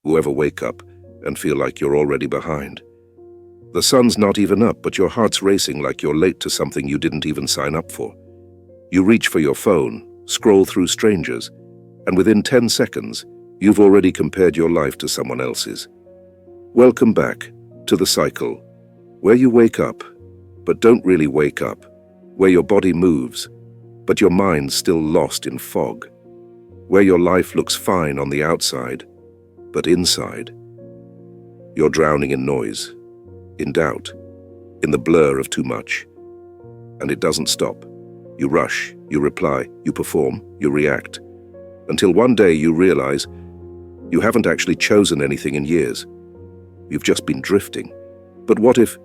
Who ever wake up and feel like you're already behind? The sun's not even up, but your heart's racing like you're late to something you didn't even sign up for. You reach for your phone, scroll through strangers, and within 10 seconds, you've already compared your life to someone else's. Welcome back to the cycle, where you wake up, but don't really wake up, where your body moves, but your mind's still lost in fog, where your life looks fine on the outside, but inside, you're drowning in noise, in doubt, in the blur of too much. And it doesn't stop. You rush, you reply, you perform, you react, until one day you realize you haven't actually chosen anything in years. You've just been drifting. But what if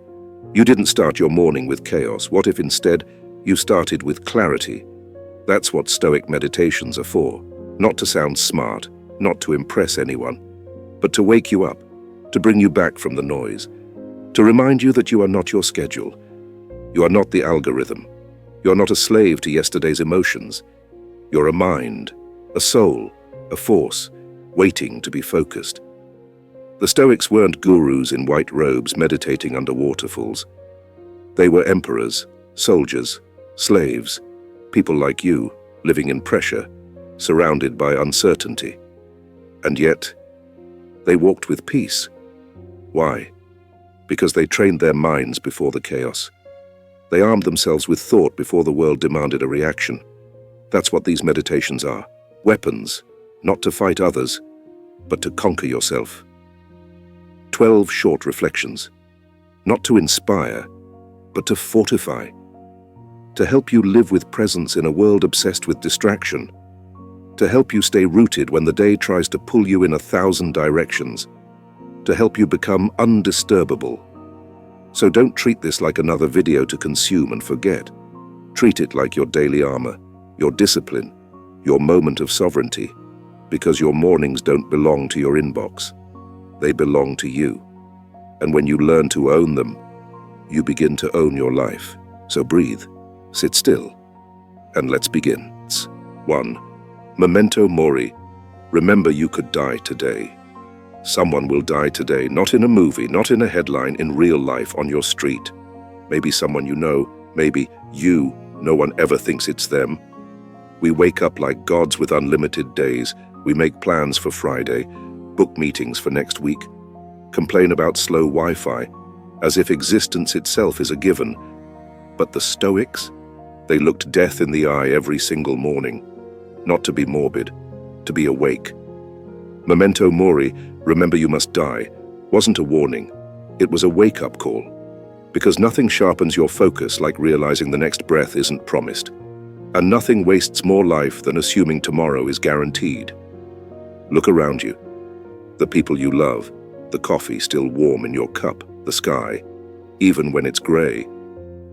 you didn't start your morning with chaos? What if instead you started with clarity? That's what Stoic meditations are for. Not to sound smart, not to impress anyone, but to wake you up, to bring you back from the noise, to remind you that you are not your schedule. You are not the algorithm. You're not a slave to yesterday's emotions. You're a mind, a soul, a force, waiting to be focused. The Stoics weren't gurus in white robes meditating under waterfalls. They were emperors, soldiers, slaves, people like you, living in pressure, surrounded by uncertainty. And yet, they walked with peace. Why? Because they trained their minds before the chaos. They armed themselves with thought before the world demanded a reaction. That's what these meditations are. Weapons, not to fight others, but to conquer yourself. 12 short reflections, not to inspire, but to fortify, to help you live with presence in a world obsessed with distraction, to help you stay rooted when the day tries to pull you in 1,000 directions, to help you become undisturbable. So don't treat this like another video to consume and forget. Treat it like your daily armor, your discipline, your moment of sovereignty, because your mornings don't belong to your inbox. They belong to you. And when you learn to own them, you begin to own your life. So breathe, sit still, and let's begin. 1. Memento Mori. Remember you could die today. Someone will die today, not in a movie, not in a headline, in real life, on your street. Maybe someone you know, maybe you, no one ever thinks it's them. We wake up like gods with unlimited days. We make plans for Friday, book meetings for next week, complain about slow Wi-Fi, as if existence itself is a given. But the Stoics, they looked death in the eye every single morning, not to be morbid, to be awake. Memento Mori, remember you must die, wasn't a warning. It was a wake-up call, because nothing sharpens your focus like realizing the next breath isn't promised, and nothing wastes more life than assuming tomorrow is guaranteed. Look around you. The people you love, the coffee still warm in your cup, the sky, even when it's gray.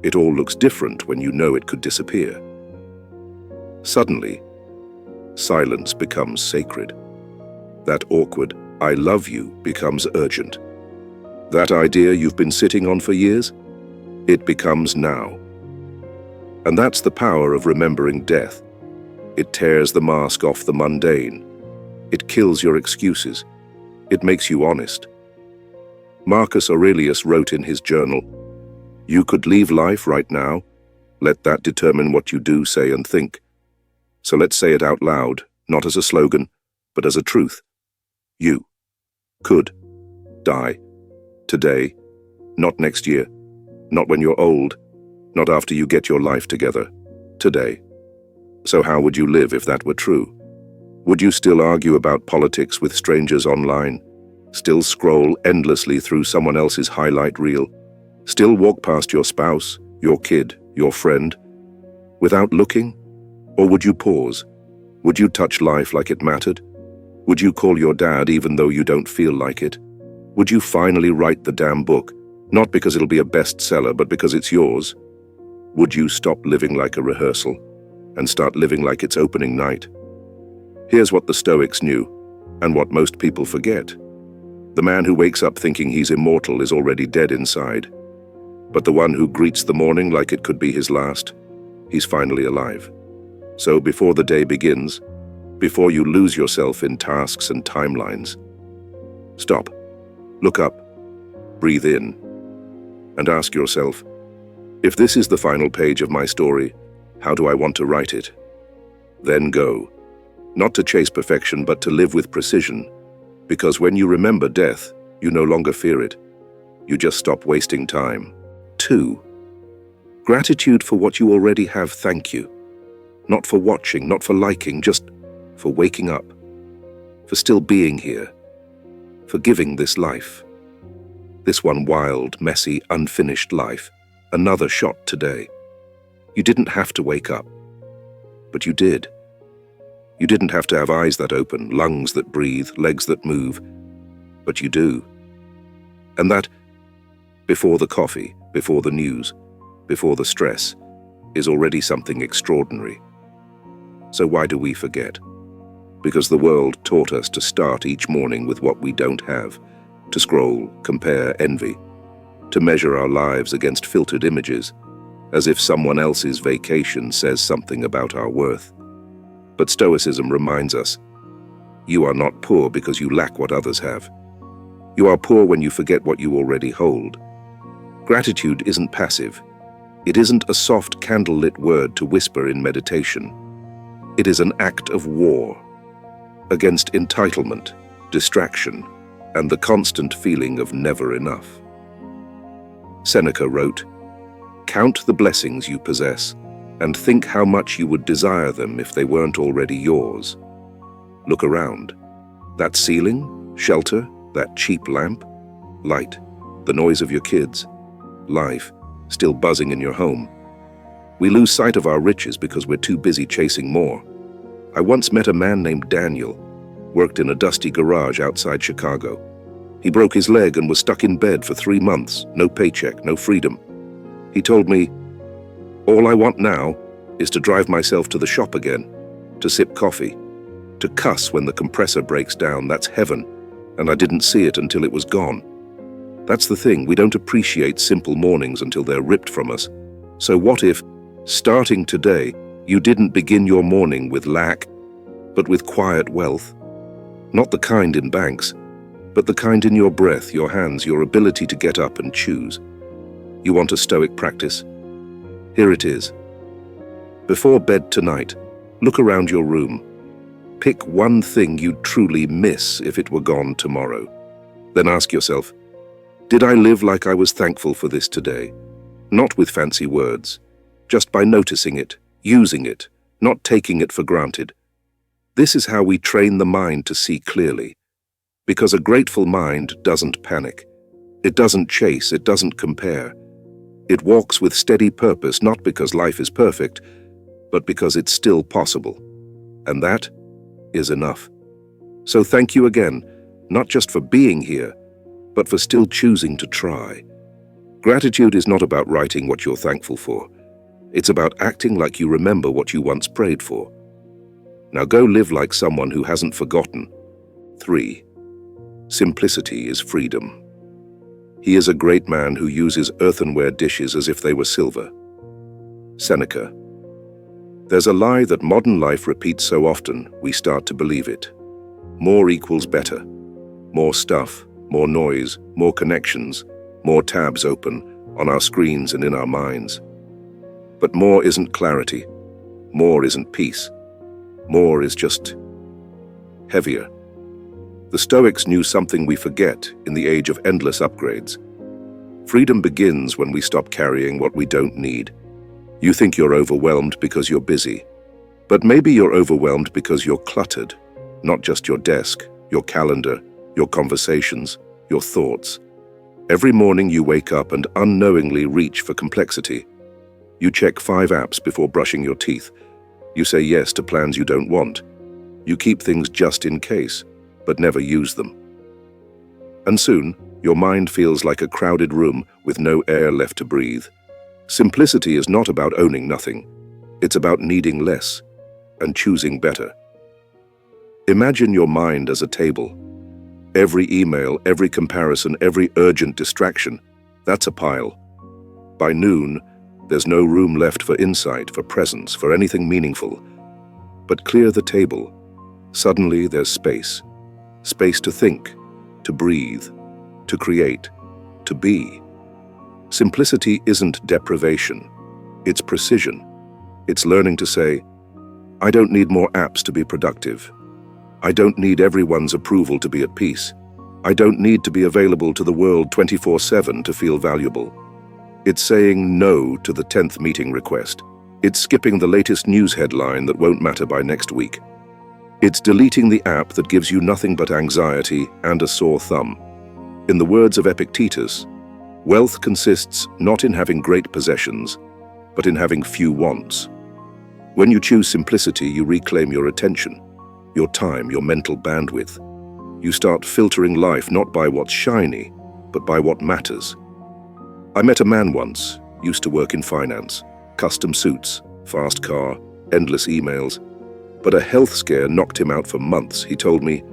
It all looks different when you know it could disappear. Suddenly, silence becomes sacred. That awkward, "I love you" becomes urgent. That idea you've been sitting on for years, it becomes now. And that's the power of remembering death. It tears the mask off the mundane. It kills your excuses. It makes you honest. Marcus Aurelius wrote in his journal, "You could leave life right now. Let that determine what you do, say, and think." So let's say it out loud, not as a slogan, but as a truth. You could die today, not next year, not when you're old, not after you get your life together, today. So how would you live if that were true? Would you still argue about politics with strangers online? Still scroll endlessly through someone else's highlight reel? Still walk past your spouse, your kid, your friend, without looking? Or would you pause? Would you touch life like it mattered? Would you call your dad even though you don't feel like it? Would you finally write the damn book, not because it'll be a bestseller, but because it's yours? Would you stop living like a rehearsal and start living like it's opening night? Here's what the Stoics knew, and what most people forget. The man who wakes up thinking he's immortal is already dead inside. But the one who greets the morning like it could be his last, he's finally alive. So before the day begins, before you lose yourself in tasks and timelines, Stop. Look up. Breathe in. And ask yourself, if this is the final page of my story, how do I want to write it? Then go. Not to chase perfection, but to live with precision. Because when you remember death, you no longer fear it. You just stop wasting time. 2. Gratitude for what you already have. Thank you. Not for watching, not for liking, just for waking up. For still being here. For giving this life. This one wild, messy, unfinished life. Another shot today. You didn't have to wake up. But you did. You didn't have to have eyes that open, lungs that breathe, legs that move. But you do. And that, before the coffee, before the news, before the stress, is already something extraordinary. So why do we forget? Because the world taught us to start each morning with what we don't have, to scroll, compare, envy, to measure our lives against filtered images, as if someone else's vacation says something about our worth. But Stoicism reminds us, you are not poor because you lack what others have. You are poor when you forget what you already hold. Gratitude isn't passive. It isn't a soft candlelit word to whisper in meditation. It is an act of war against entitlement, distraction, and the constant feeling of never enough. Seneca wrote, "Count the blessings you possess, and think how much you would desire them if they weren't already yours. Look around. That ceiling, shelter, that cheap lamp, light, the noise of your kids, life, still buzzing in your home. We lose sight of our riches because we're too busy chasing more. I once met a man named Daniel, worked in a dusty garage outside Chicago. He broke his leg and was stuck in bed for 3 months, no paycheck, no freedom. He told me, all I want now is to drive myself to the shop again, to sip coffee, to cuss when the compressor breaks down. That's heaven, and I didn't see it until it was gone. That's the thing, we don't appreciate simple mornings until they're ripped from us. So what if, starting today, you didn't begin your morning with lack, but with quiet wealth? Not the kind in banks, but the kind in your breath, your hands, your ability to get up and choose. You want a Stoic practice? Here it is. Before bed tonight, look around your room. Pick one thing you'd truly miss if it were gone tomorrow. Then ask yourself, did I live like I was thankful for this today? Not with fancy words, just by noticing it, using it, not taking it for granted. This is how we train the mind to see clearly. Because a grateful mind doesn't panic. It doesn't chase, it doesn't compare. It walks with steady purpose, not because life is perfect, but because it's still possible. And that is enough. So thank you again, not just for being here, but for still choosing to try. Gratitude is not about writing what you're thankful for. It's about acting like you remember what you once prayed for. Now go live like someone who hasn't forgotten. 3. Simplicity is freedom. He is a great man who uses earthenware dishes as if they were silver. Seneca. There's a lie that modern life repeats so often, we start to believe it. More equals better. More stuff, more noise, more connections, more tabs open on our screens and in our minds. But more isn't clarity. More isn't peace. More is just heavier. The Stoics knew something we forget in the age of endless upgrades. Freedom begins when we stop carrying what we don't need. You think you're overwhelmed because you're busy. But maybe you're overwhelmed because you're cluttered. Not just your desk, your calendar, your conversations, your thoughts. Every morning you wake up and unknowingly reach for complexity. You check 5 apps before brushing your teeth. You say yes to plans you don't want. You keep things just in case, but never use them. And soon, your mind feels like a crowded room with no air left to breathe. Simplicity is not about owning nothing. It's about needing less and choosing better. Imagine your mind as a table. Every email, every comparison, every urgent distraction, that's a pile. By noon, there's no room left for insight, for presence, for anything meaningful. But clear the table. Suddenly there's space. Space to think, to breathe, to create, to be. Simplicity isn't deprivation, it's precision. It's learning to say, I don't need more apps to be productive. I don't need everyone's approval to be at peace. I don't need to be available to the world 24/7 to feel valuable. It's saying no to the 10th meeting request. It's skipping the latest news headline that won't matter by next week. It's deleting the app that gives you nothing but anxiety and a sore thumb. In the words of Epictetus, wealth consists not in having great possessions, but in having few wants. When you choose simplicity, you reclaim your attention, your time, your mental bandwidth. You start filtering life not by what's shiny, but by what matters. I met a man once, used to work in finance, custom suits, fast car, endless emails. But a health scare knocked him out for months. He told me,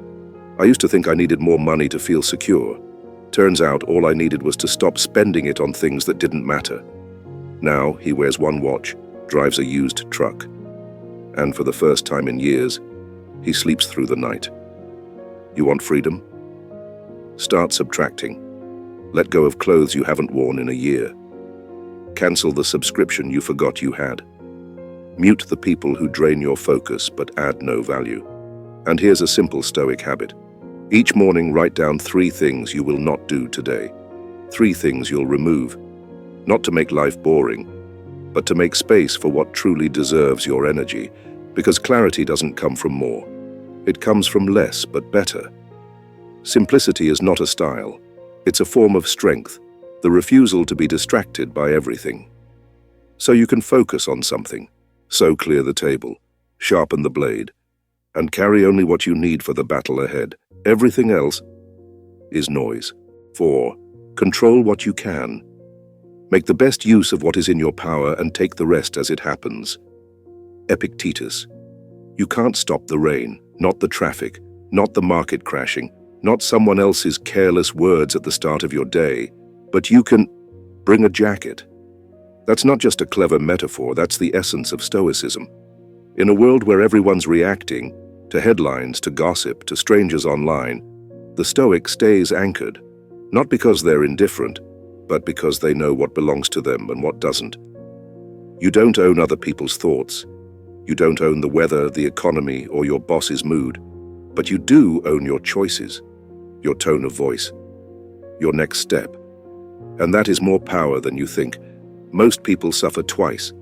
I used to think I needed more money to feel secure. Turns out all I needed was to stop spending it on things that didn't matter. Now he wears one watch, drives a used truck. And for the first time in years, he sleeps through the night. You want freedom? Start subtracting. Let go of clothes you haven't worn in a year. Cancel the subscription you forgot you had. Mute the people who drain your focus but add no value. And here's a simple Stoic habit. Each morning write down 3 things you will not do today. 3 things you'll remove. Not to make life boring, but to make space for what truly deserves your energy, because clarity doesn't come from more. It comes from less but better. Simplicity is not a style. It's a form of strength, the refusal to be distracted by everything. So you can focus on something. So clear the table, sharpen the blade, and carry only what you need for the battle ahead. Everything else is noise. 4. Control what you can. Make the best use of what is in your power and take the rest as it happens. Epictetus. You can't stop the rain, not the traffic, not the market crashing, not someone else's careless words at the start of your day, but you can bring a jacket. That's not just a clever metaphor, that's the essence of Stoicism. In a world where everyone's reacting, to headlines, to gossip, to strangers online, the Stoic stays anchored, not because they're indifferent, but because they know what belongs to them and what doesn't. You don't own other people's thoughts. You don't own the weather, the economy, or your boss's mood, but you do own your choices, your tone of voice, your next step. And that is more power than you think. Most people suffer twice.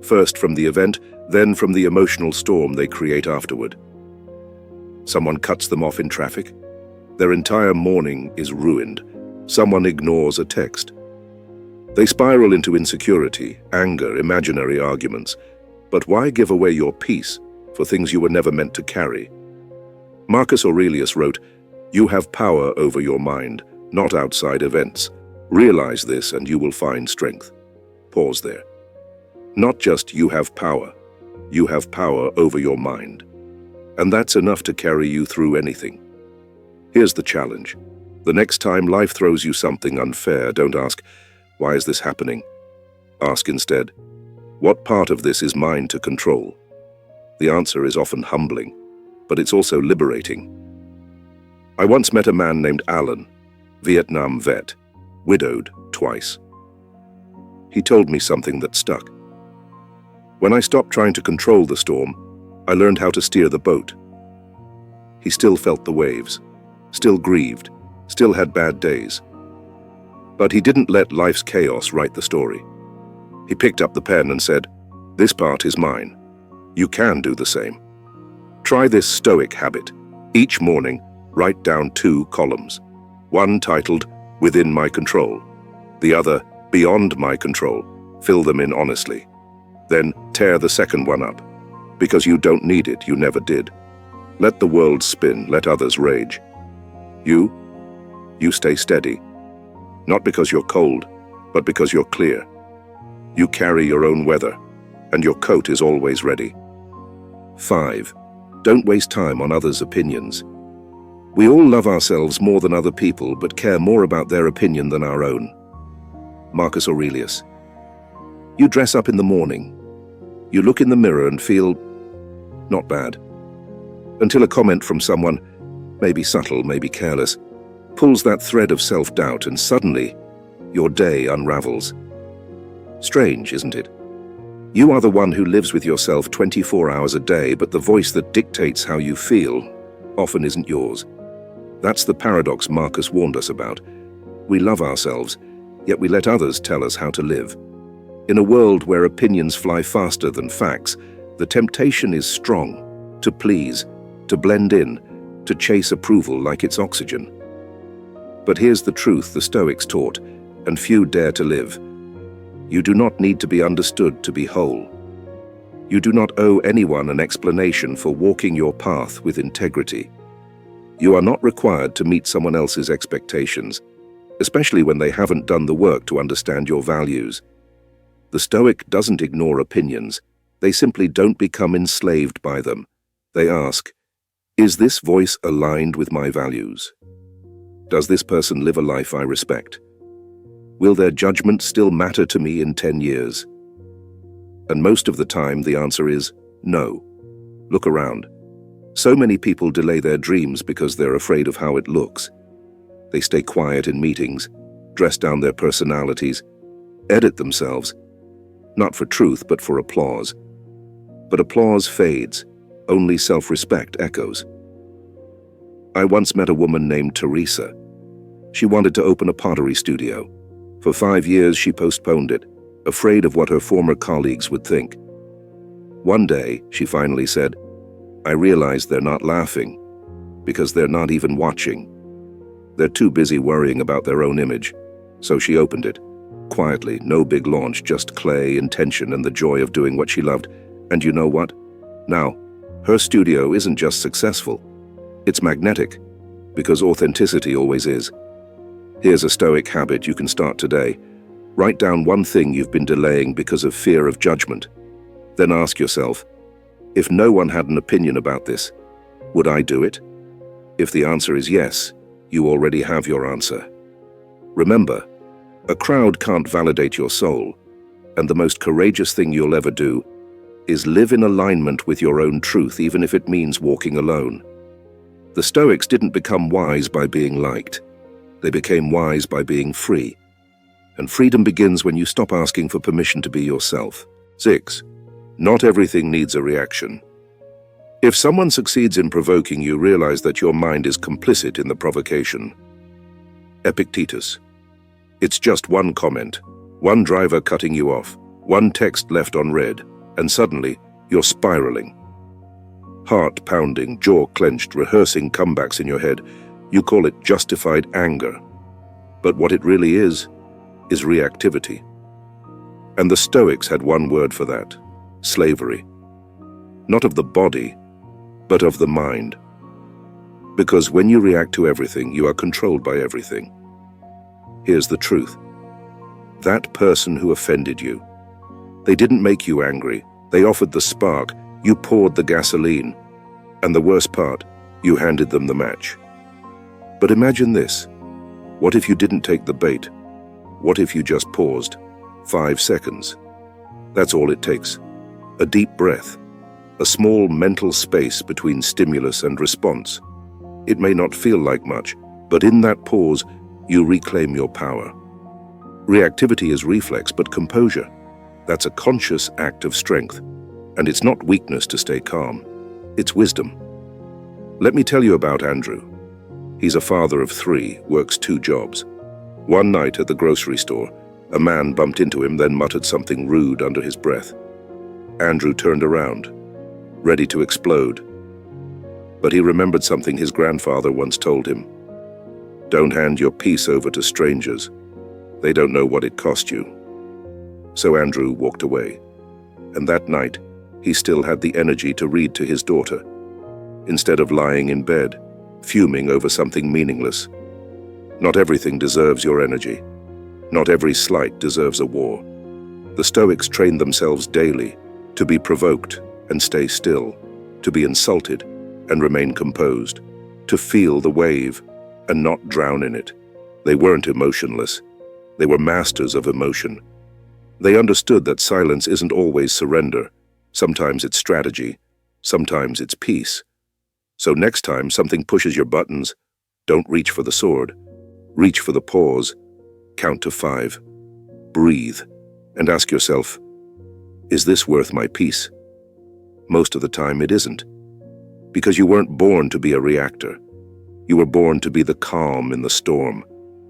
First from the event, then from the emotional storm they create afterward. Someone cuts them off in traffic. Their entire morning is ruined. Someone ignores a text. They spiral into insecurity, anger, imaginary arguments. But why give away your peace for things you were never meant to carry? Marcus Aurelius wrote, "You have power over your mind, not outside events. Realize this and you will find strength." Pause there. Not just you have power over your mind. And that's enough to carry you through anything. Here's the challenge. The next time life throws you something unfair, don't ask, why is this happening? Ask instead, what part of this is mine to control? The answer is often humbling, but it's also liberating. I once met a man named Alan, Vietnam vet, widowed twice. He told me something that stuck. When I stopped trying to control the storm, I learned how to steer the boat. He still felt the waves, still grieved, still had bad days. But he didn't let life's chaos write the story. He picked up the pen and said, "This part is mine. You can do the same." Try this Stoic habit. Each morning, write down 2 columns. One titled, "Within my control." The other, "Beyond my control." Fill them in honestly. Then tear the second one up. Because you don't need it, you never did. Let the world spin, let others rage. You stay steady. Not because you're cold, but because you're clear. You carry your own weather, and your coat is always ready. 5. Don't waste time on others' opinions. We all love ourselves more than other people, but care more about their opinion than our own. Marcus Aurelius. You dress up in the morning. You look in the mirror and feel not bad. Until a comment from someone, maybe subtle, maybe careless, pulls that thread of self-doubt, and suddenly, your day unravels. Strange, isn't it? You are the one who lives with yourself 24 hours a day, but the voice that dictates how you feel often isn't yours. That's the paradox Marcus warned us about. We love ourselves, yet we let others tell us how to live. In a world where opinions fly faster than facts, the temptation is strong to please, to blend in, to chase approval like it's oxygen. But here's the truth the Stoics taught, and few dare to live. You do not need to be understood to be whole. You do not owe anyone an explanation for walking your path with integrity. You are not required to meet someone else's expectations, especially when they haven't done the work to understand your values. The Stoic doesn't ignore opinions. They simply don't become enslaved by them. They ask, is this voice aligned with my values? Does this person live a life I respect? Will their judgment still matter to me in 10 years? And most of the time, the answer is no. Look around. So many people delay their dreams because they're afraid of how it looks. They stay quiet in meetings, dress down their personalities, edit themselves, not for truth, but for applause. But applause fades, only self-respect echoes. I once met a woman named Teresa. She wanted to open a pottery studio. For 5 years, she postponed it, afraid of what her former colleagues would think. One day, she finally said, I realize they're not laughing, because they're not even watching. They're too busy worrying about their own image. So she opened it. Quietly, no big launch, just clay, intention, and the joy of doing what she loved. And you know what? Now, her studio isn't just successful. It's magnetic, because authenticity always is. Here's a Stoic habit you can start today. Write down one thing you've been delaying because of fear of judgment. Then ask yourself, if no one had an opinion about this, would I do it? If the answer is yes, you already have your answer. Remember, a crowd can't validate your soul, and the most courageous thing you'll ever do is live in alignment with your own truth, even if it means walking alone. The Stoics didn't become wise by being liked. They became wise by being free. And freedom begins when you stop asking for permission to be yourself. 6. Not everything needs a reaction. If someone succeeds in provoking you, realize that your mind is complicit in the provocation. Epictetus. It's just one comment, one driver cutting you off, one text left unread, and suddenly you're spiraling. Heart pounding, jaw clenched, rehearsing comebacks in your head. You call it justified anger. But what it really is reactivity. And the Stoics had one word for that: slavery. Not of the body, but of the mind. Because when you react to everything, you are controlled by everything. Here's the truth. That person who offended you, they didn't make you angry. They offered the spark. You poured the gasoline. And the worst part, you handed them the match. But imagine this. What if you didn't take the bait? What if you just paused? 5 seconds. That's all it takes. A deep breath. A small mental space between stimulus and response. It may not feel like much, but in that pause, you reclaim your power. Reactivity is reflex, but composure. That's a conscious act of strength. And it's not weakness to stay calm. It's wisdom. Let me tell you about Andrew. He's a father of 3, works 2 jobs. One night at the grocery store, a man bumped into him, then muttered something rude under his breath. Andrew turned around, ready to explode. But he remembered something his grandfather once told him. Don't hand your peace over to strangers. They don't know what it cost you. So Andrew walked away. And that night, he still had the energy to read to his daughter, instead of lying in bed, fuming over something meaningless. Not everything deserves your energy. Not every slight deserves a war. The Stoics trained themselves daily to be provoked and stay still, to be insulted and remain composed, to feel the wave and not drown in it. They weren't emotionless. They were masters of emotion. They understood that silence isn't always surrender. Sometimes it's strategy. Sometimes it's peace. So next time something pushes your buttons, don't reach for the sword. Reach for the pause, count to 5, breathe, and ask yourself, is this worth my peace? Most of the time it isn't, because you weren't born to be a reactor. You were born to be the calm in the storm,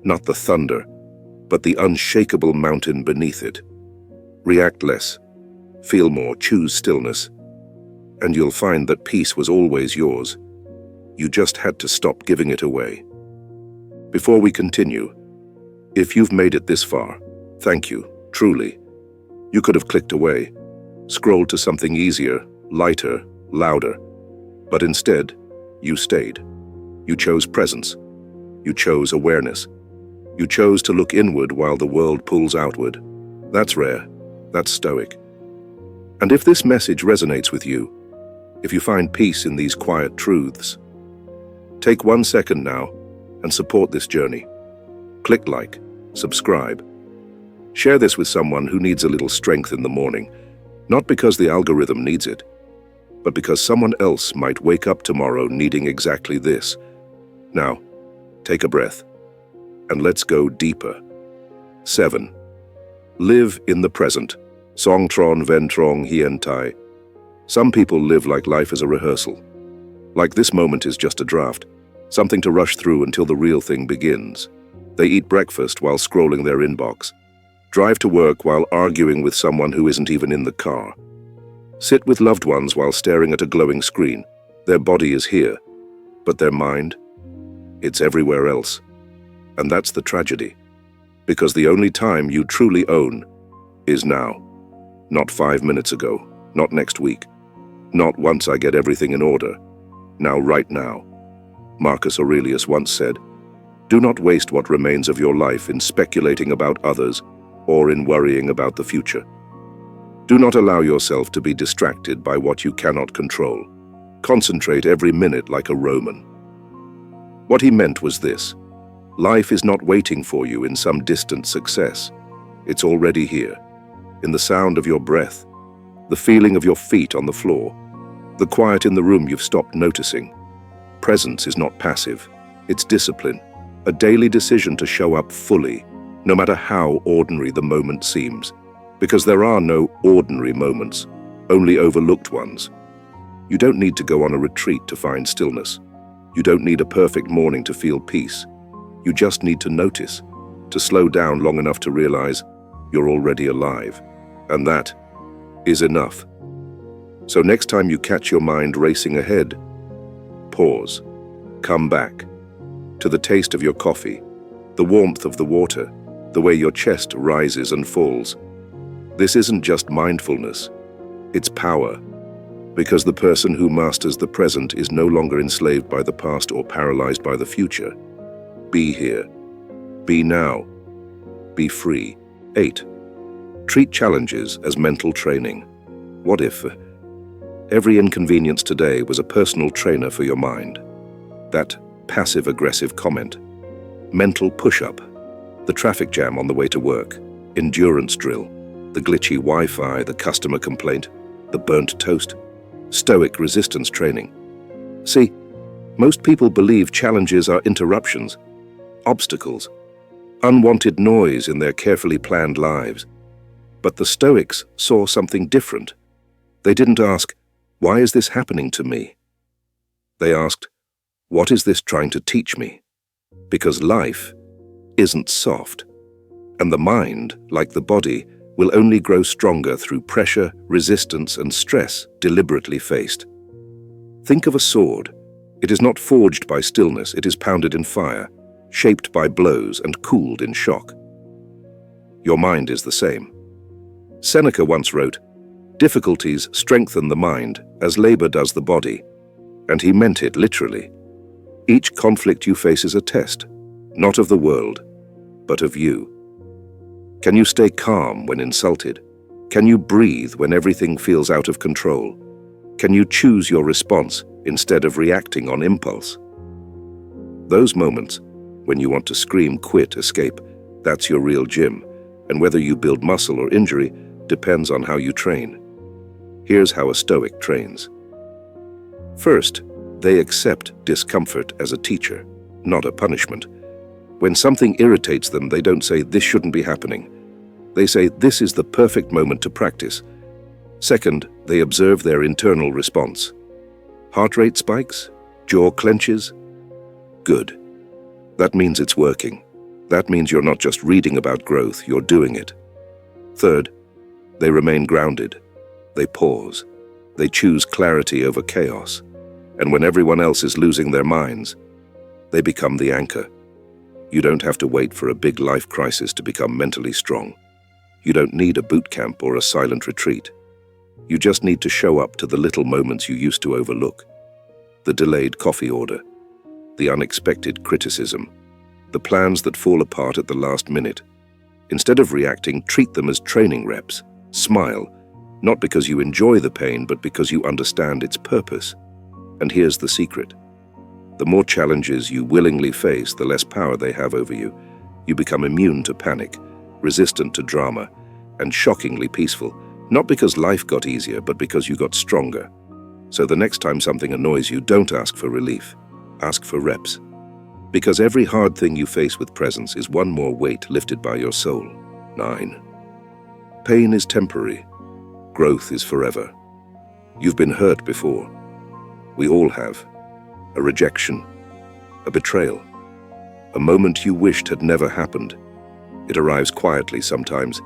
not the thunder, but the unshakable mountain beneath it. React less, feel more, choose stillness, and you'll find that peace was always yours. You just had to stop giving it away. Before we continue, if you've made it this far, thank you, truly. You could have clicked away, scrolled to something easier, lighter, louder, but instead, you stayed. You chose presence. You chose awareness. You chose to look inward while the world pulls outward. That's rare. That's Stoic. And if this message resonates with you, if you find peace in these quiet truths, take 1 second now and support this journey. Click like, subscribe. Share this with someone who needs a little strength in the morning, not because the algorithm needs it, but because someone else might wake up tomorrow needing exactly this. Now, take a breath, and let's go deeper. 7. Live in the present. Song tron ven trong hien tai. Some people live like life is a rehearsal. Like this moment is just a draft, something to rush through until the real thing begins. They eat breakfast while scrolling their inbox, drive to work while arguing with someone who isn't even in the car, sit with loved ones while staring at a glowing screen. Their body is here, but their mind, it's everywhere else. And that's the tragedy, because the only time you truly own is now. Not 5 minutes ago, not next week, not once I get everything in order. Now, right now. Marcus Aurelius once said, "Do not waste what remains of your life in speculating about others or in worrying about the future. Do not allow yourself to be distracted by what you cannot control. Concentrate every minute like a Roman." What he meant was this: life is not waiting for you in some distant success. It's already here, in the sound of your breath, the feeling of your feet on the floor, the quiet in the room you've stopped noticing. Presence is not passive, it's discipline, a daily decision to show up fully, no matter how ordinary the moment seems. Because there are no ordinary moments, only overlooked ones. You don't need to go on a retreat to find stillness. You don't need a perfect morning to feel peace. You just need to notice, to slow down long enough to realize you're already alive. And that is enough. So next time you catch your mind racing ahead, pause, come back to the taste of your coffee, the warmth of the water, the way your chest rises and falls. This isn't just mindfulness, it's power, because the person who masters the present is no longer enslaved by the past or paralyzed by the future. Be here, be now, be free. 8. Treat challenges as mental training. What if every inconvenience today was a personal trainer for your mind? That passive-aggressive comment, mental push-up, the traffic jam on the way to work, endurance drill, the glitchy Wi-Fi, the customer complaint, the burnt toast, Stoic resistance training. See, most people believe challenges are interruptions, obstacles, unwanted noise in their carefully planned lives. But the Stoics saw something different. They didn't ask, "Why is this happening to me?" They asked, "What is this trying to teach me?" Because life isn't soft, and the mind, like the body, will only grow stronger through pressure, resistance, and stress deliberately faced. Think of a sword. It is not forged by stillness, it is pounded in fire, shaped by blows and cooled in shock. Your mind is the same. Seneca once wrote, "Difficulties strengthen the mind as labor does the body," and he meant it literally. Each conflict you face is a test, not of the world, but of you. Can you stay calm when insulted? Can you breathe when everything feels out of control? Can you choose your response instead of reacting on impulse? Those moments, when you want to scream, quit, escape, that's your real gym, and whether you build muscle or injury depends on how you train. Here's how a Stoic trains. First, they accept discomfort as a teacher, not a punishment. When something irritates them, they don't say, "This shouldn't be happening." They say, "This is the perfect moment to practice." Second, they observe their internal response. Heart rate spikes? Jaw clenches? Good. That means it's working. That means you're not just reading about growth, you're doing it. Third, they remain grounded. They pause. They choose clarity over chaos. And when everyone else is losing their minds, they become the anchor. You don't have to wait for a big life crisis to become mentally strong. You don't need a boot camp or a silent retreat. You just need to show up to the little moments you used to overlook. The delayed coffee order, the unexpected criticism, the plans that fall apart at the last minute. Instead of reacting, treat them as training reps. Smile, not because you enjoy the pain, but because you understand its purpose. And here's the secret. The more challenges you willingly face, the less power they have over you. You become immune to panic, resistant to drama, and shockingly peaceful, not because life got easier, but because you got stronger. So the next time something annoys you, don't ask for relief, ask for reps. Because every hard thing you face with presence is one more weight lifted by your soul. 9. Pain is temporary. Growth is forever. You've been hurt before. We all have. A rejection, a betrayal, a moment you wished had never happened. It arrives quietly sometimes.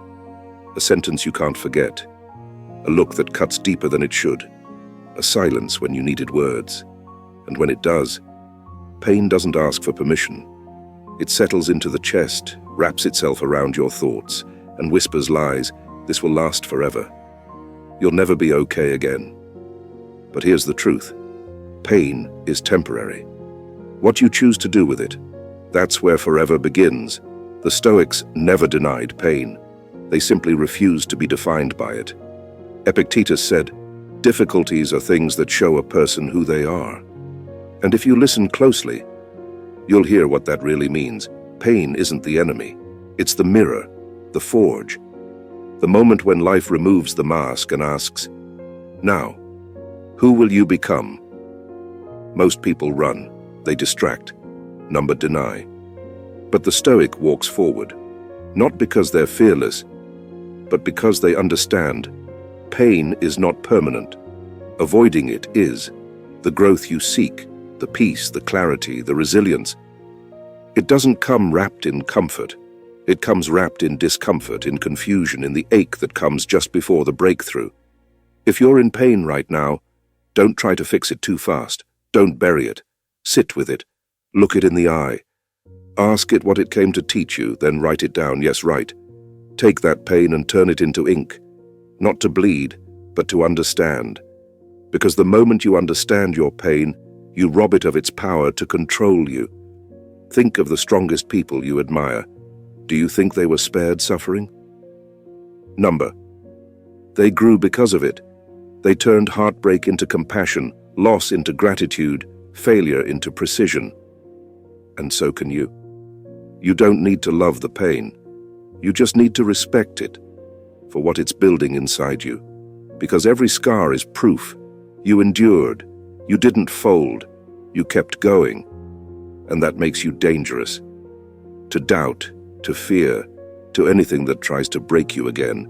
A sentence you can't forget. A look that cuts deeper than it should. A silence when you needed words. And when it does, pain doesn't ask for permission. It settles into the chest, wraps itself around your thoughts, and whispers lies. This will last forever. You'll never be okay again. But here's the truth. Pain is temporary. What you choose to do with it, that's where forever begins. The Stoics never denied pain. They simply refused to be defined by it. Epictetus said, "Difficulties are things that show a person who they are." And if you listen closely, you'll hear what that really means. Pain isn't the enemy. It's the mirror, the forge. The moment when life removes the mask and asks, "Now, who will you become?" Most people run, they distract, number deny. But the Stoic walks forward, not because they're fearless, but because they understand pain is not permanent. Avoiding it is. The growth you seek, the peace, the clarity, the resilience. It doesn't come wrapped in comfort. It comes wrapped in discomfort, in confusion, in the ache that comes just before the breakthrough. If you're in pain right now, don't try to fix it too fast. Don't bury it. Sit with it. Look it in the eye. Ask it what it came to teach you, then write it down. Yes, write. Take that pain and turn it into ink. Not to bleed, but to understand. Because the moment you understand your pain, you rob it of its power to control you. Think of the strongest people you admire. Do you think they were spared suffering? Number. They grew because of it. They turned heartbreak into compassion, loss into gratitude, failure into precision. And so can you. You don't need to love the pain. You just need to respect it for what it's building inside you. Because every scar is proof. You endured. You didn't fold. You kept going. And that makes you dangerous. To doubt, to fear, to anything that tries to break you again.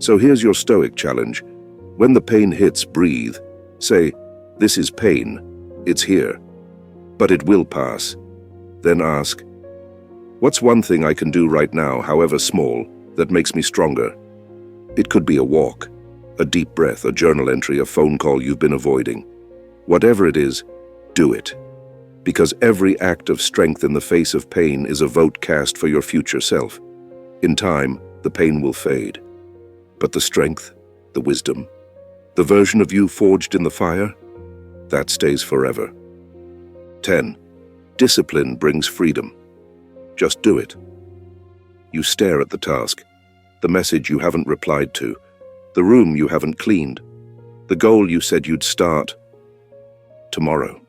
So here's your Stoic challenge. When the pain hits, breathe. Say, "This is pain. It's here. But it will pass." Then ask, "What's one thing I can do right now, however small, that makes me stronger?" It could be a walk, a deep breath, a journal entry, a phone call you've been avoiding. Whatever it is, do it. Because every act of strength in the face of pain is a vote cast for your future self. In time, the pain will fade. But the strength, the wisdom, the version of you forged in the fire, that stays forever. 10. Discipline brings freedom. Just do it. You stare at the task, the message you haven't replied to, the room you haven't cleaned, the goal you said you'd start tomorrow.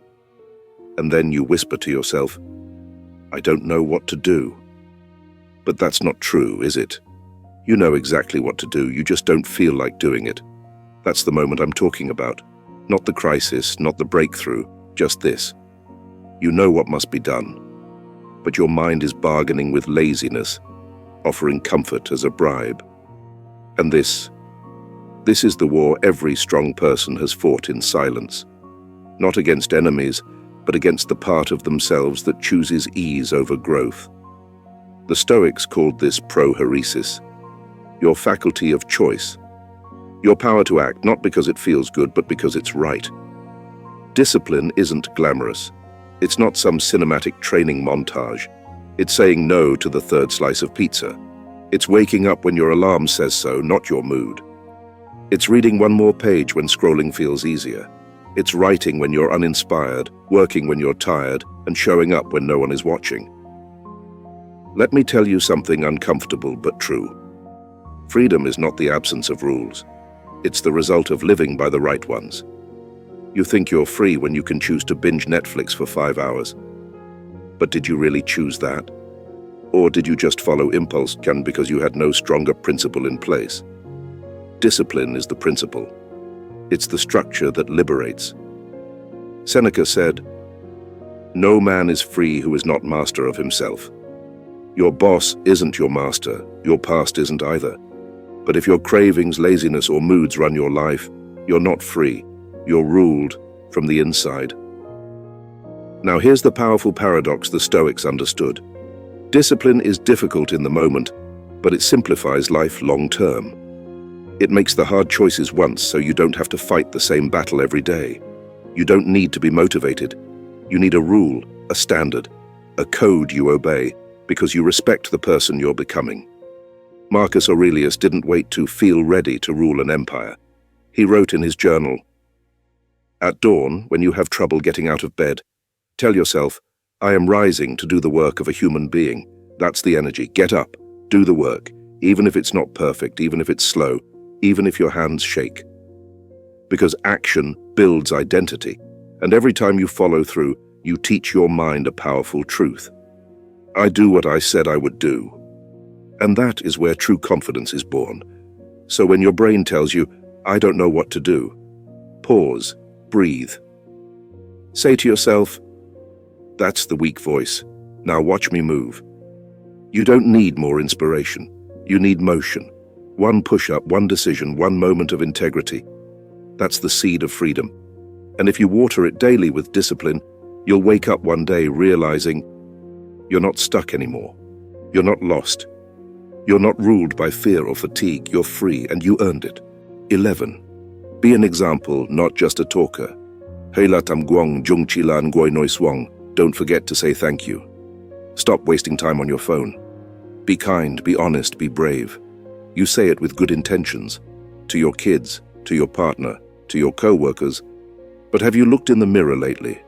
And then you whisper to yourself, "I don't know what to do." But that's not true, is it? You know exactly what to do, you just don't feel like doing it. That's the moment I'm talking about. Not the crisis, not the breakthrough, just this. You know what must be done. but your mind is bargaining with laziness, offering comfort as a bribe. And this is the war every strong person has fought in silence, not against enemies, but against the part of themselves that chooses ease over growth. The Stoics called this prohairesis, your faculty of choice, your power to act not because it feels good, but because it's right. Discipline isn't glamorous. It's not some cinematic training montage. It's saying no to the third slice of pizza. It's waking up when your alarm says so, not your mood. It's reading one more page when scrolling feels easier. It's writing when you're uninspired, working when you're tired, and showing up when no one is watching. Let me tell you something uncomfortable but true. Freedom is not the absence of rules. It's the result of living by the right ones. You think you're free when you can choose to binge Netflix for 5 hours. But did you really choose that? Or did you just follow impulse because you had no stronger principle in place? Discipline is the principle. It's the structure that liberates. Seneca said, "No man is free who is not master of himself." Your boss isn't your master, your past isn't either. But if your cravings, laziness, or moods run your life, you're not free. You're ruled from the inside. Now here's the powerful paradox the Stoics understood. Discipline is difficult in the moment, but it simplifies life long-term. It makes the hard choices once so you don't have to fight the same battle every day. You don't need to be motivated. You need a rule, a standard, a code you obey because you respect the person you're becoming. Marcus Aurelius didn't wait to feel ready to rule an empire. He wrote in his journal, "At dawn, when you have trouble getting out of bed, tell yourself, I am rising to do the work of a human being. That's the energy. Get up, do the work, even if it's not perfect, even if it's slow, even if your hands shake." Because action builds identity, and every time you follow through, you teach your mind a powerful truth. I do what I said I would do. And that is where true confidence is born. So when your brain tells you, I don't know what to do, pause, breathe. Say to yourself, that's the weak voice. Now watch me move. You don't need more inspiration. You need motion. One push-up, one decision, one moment of integrity. That's the seed of freedom. And if you water it daily with discipline, you'll wake up one day realizing you're not stuck anymore. You're not lost. You're not ruled by fear or fatigue. You're free, and you earned it. 11. Be an example, not just a talker. Heilatam guang jung chilan goi noi swang. Don't forget to say thank you. Stop wasting time on your phone. Be kind, be honest, be brave. You say it with good intentions. To your kids, to your partner, to your co-workers. But have you looked in the mirror lately?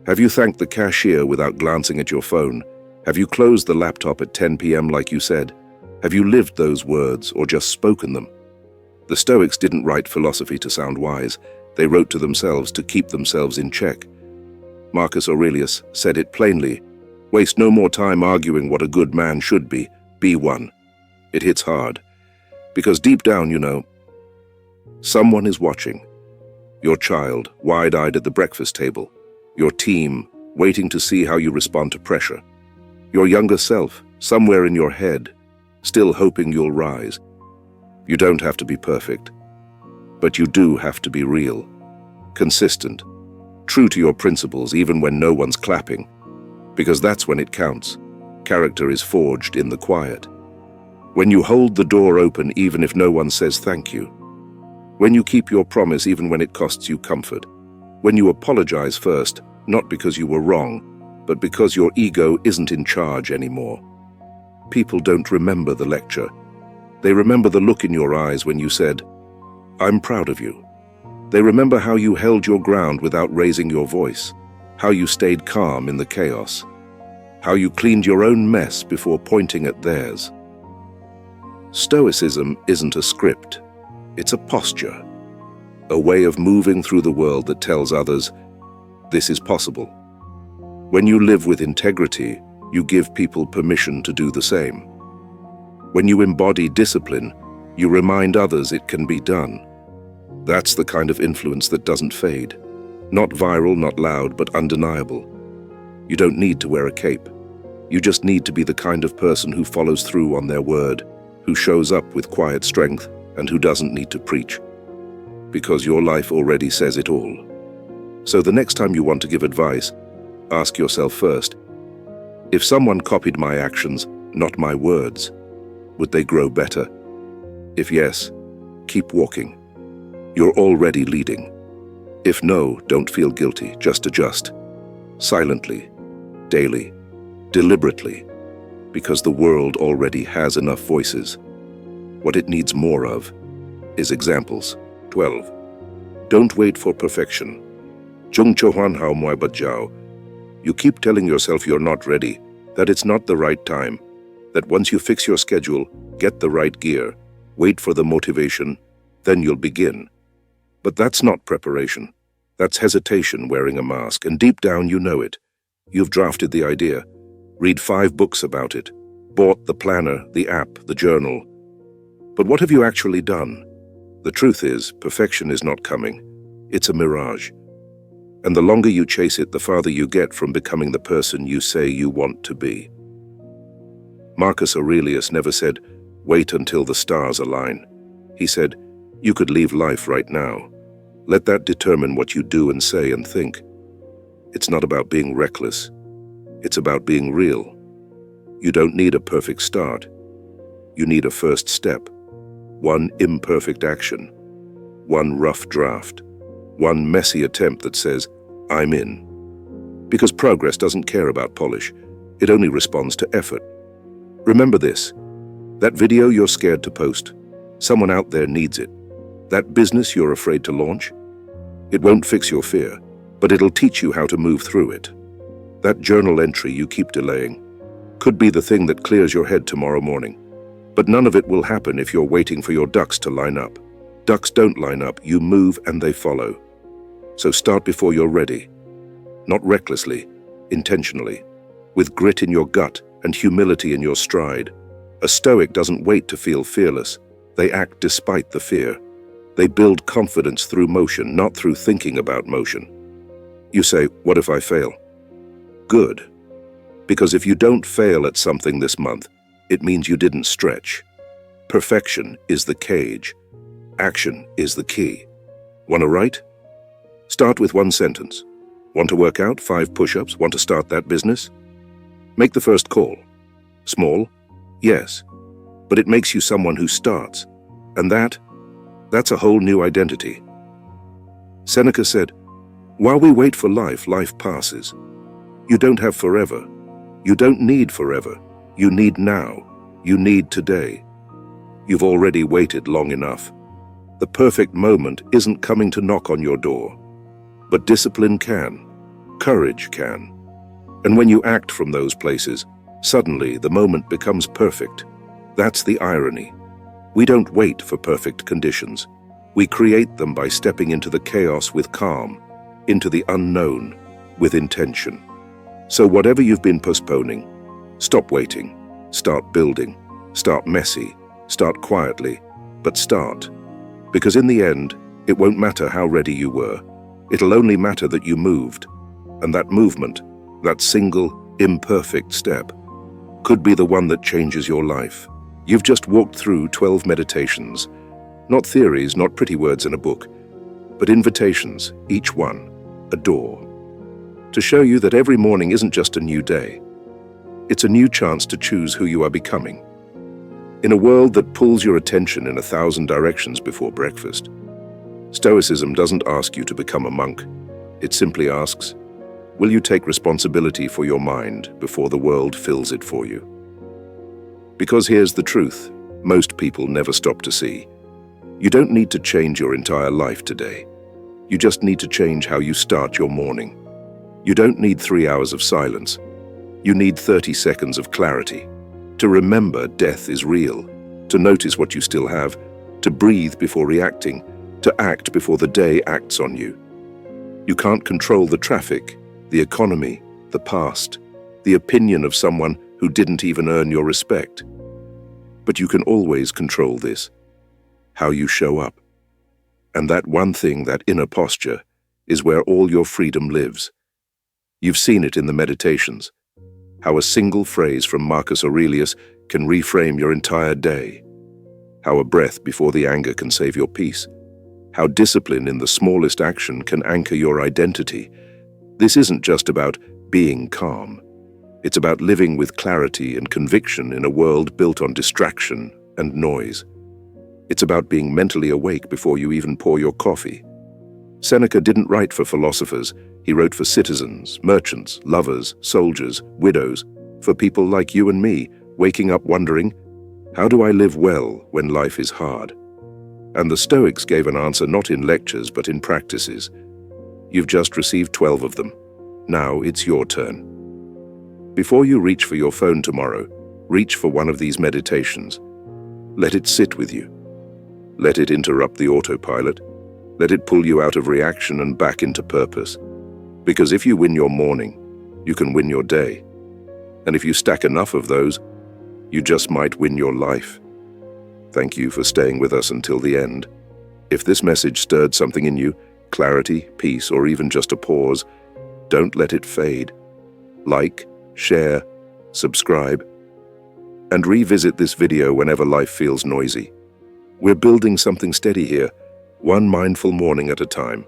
Have you thanked the cashier without glancing at your phone? Have you closed the laptop at 10 p.m. like you said? Have you lived those words or just spoken them? The Stoics didn't write philosophy to sound wise. They wrote to themselves to keep themselves in check. Marcus Aurelius said it plainly. Waste no more time arguing what a good man should be one. It hits hard. Because deep down, you know, someone is watching. Your child, wide-eyed at the breakfast table. Your team, waiting to see how you respond to pressure. Your younger self, somewhere in your head, still hoping you'll rise. You don't have to be perfect, but you do have to be real, consistent, true to your principles even when no one's clapping, because that's when it counts. Character is forged in the quiet. When you hold the door open even if no one says thank you. When you keep your promise even when it costs you comfort. When you apologize first, not because you were wrong, but because your ego isn't in charge anymore. People don't remember the lecture. They remember the look in your eyes when you said, I'm proud of you. They remember how you held your ground without raising your voice, how you stayed calm in the chaos, how you cleaned your own mess before pointing at theirs. Stoicism isn't a script. It's a posture, a way of moving through the world that tells others, this is possible. When you live with integrity, you give people permission to do the same. When you embody discipline, you remind others it can be done. That's the kind of influence that doesn't fade. Not viral, not loud, but undeniable. You don't need to wear a cape. You just need to be the kind of person who follows through on their word, who shows up with quiet strength, and who doesn't need to preach. Because your life already says it all. So the next time you want to give advice, ask yourself first, if someone copied my actions, not my words, would they grow better? If yes, keep walking. You're already leading. If no, don't feel guilty, just adjust. Silently, daily, deliberately, because the world already has enough voices. What it needs more of is examples. 12. Don't wait for perfection. Jung chohan hao moi bat jao. You keep telling yourself you're not ready, that it's not the right time, that once you fix your schedule, get the right gear, wait for the motivation, then you'll begin. But that's not preparation. That's hesitation wearing a mask, and deep down you know it. You've drafted the idea, read 5 books about it, bought the planner, the app, the journal. But what have you actually done? The truth is, perfection is not coming. It's a mirage. And the longer you chase it, the farther you get from becoming the person you say you want to be. Marcus Aurelius never said, wait until the stars align. He said, you could leave life right now. Let that determine what you do and say and think. It's not about being reckless. It's about being real. You don't need a perfect start. You need a first step. One imperfect action. One rough draft. One messy attempt that says, I'm in. Because progress doesn't care about polish. It only responds to effort. Remember this. That video you're scared to post, someone out there needs it. That business you're afraid to launch, it won't fix your fear, but it'll teach you how to move through it. That journal entry you keep delaying could be the thing that clears your head tomorrow morning. But none of it will happen if you're waiting for your ducks to line up. Ducks don't line up, you move and they follow. So start before you're ready. Not recklessly, intentionally, with grit in your gut and humility in your stride. A Stoic doesn't wait to feel fearless. They act despite the fear. They build confidence through motion, not through thinking about motion. You say, what if I fail? Good. Because if you don't fail at something this month, it means you didn't stretch. Perfection is the cage. Action is the key. Want to write? Start with 1 sentence. Want to work out 5 push-ups? Want to start that business? Make the first call. Small? Yes. But it makes you someone who starts. And that's a whole new identity. Seneca said, while we wait for life, life passes. You don't have forever. You don't need forever. You need now. You need today. You've already waited long enough. The perfect moment isn't coming to knock on your door. But discipline can. Courage can. And when you act from those places, suddenly the moment becomes perfect. That's the irony. We don't wait for perfect conditions. We create them by stepping into the chaos with calm, into the unknown with intention. So whatever you've been postponing, stop waiting, start building, start messy, start quietly, but start. Because in the end, it won't matter how ready you were. It'll only matter that you moved. And that movement, that single, imperfect step, could be the one that changes your life. You've just walked through 12 meditations, not theories, not pretty words in a book, but invitations, each one, a door, to show you that every morning isn't just a new day. It's a new chance to choose who you are becoming. In a world that pulls your attention in 1,000 directions before breakfast, Stoicism doesn't ask you to become a monk. It simply asks, will you take responsibility for your mind before the world fills it for you? Because here's the truth, most people never stop to see. You don't need to change your entire life today. You just need to change how you start your morning. You don't need 3 hours of silence. You need 30 seconds of clarity. To remember death is real, to notice what you still have, to breathe before reacting, to act before the day acts on you. You can't control the traffic, the economy, the past, the opinion of someone who didn't even earn your respect. But you can always control this, how you show up. And that one thing, that inner posture, is where all your freedom lives. You've seen it in the meditations. How a single phrase from Marcus Aurelius can reframe your entire day. How a breath before the anger can save your peace. How discipline in the smallest action can anchor your identity. This isn't just about being calm. It's about living with clarity and conviction in a world built on distraction and noise. It's about being mentally awake before you even pour your coffee. Seneca didn't write for philosophers. He wrote for citizens, merchants, lovers, soldiers, widows, for people like you and me, waking up wondering, how do I live well when life is hard? And the Stoics gave an answer not in lectures but in practices. You've just received 12 of them. Now it's your turn. Before you reach for your phone tomorrow, reach for one of these meditations. Let it sit with you. Let it interrupt the autopilot. Let it pull you out of reaction and back into purpose. Because if you win your morning, you can win your day. And if you stack enough of those, you just might win your life. Thank you for staying with us until the end. If this message stirred something in you, clarity, peace, or even just a pause, don't let it fade. Like, share, subscribe, and revisit this video whenever life feels noisy. We're building something steady here, one mindful morning at a time.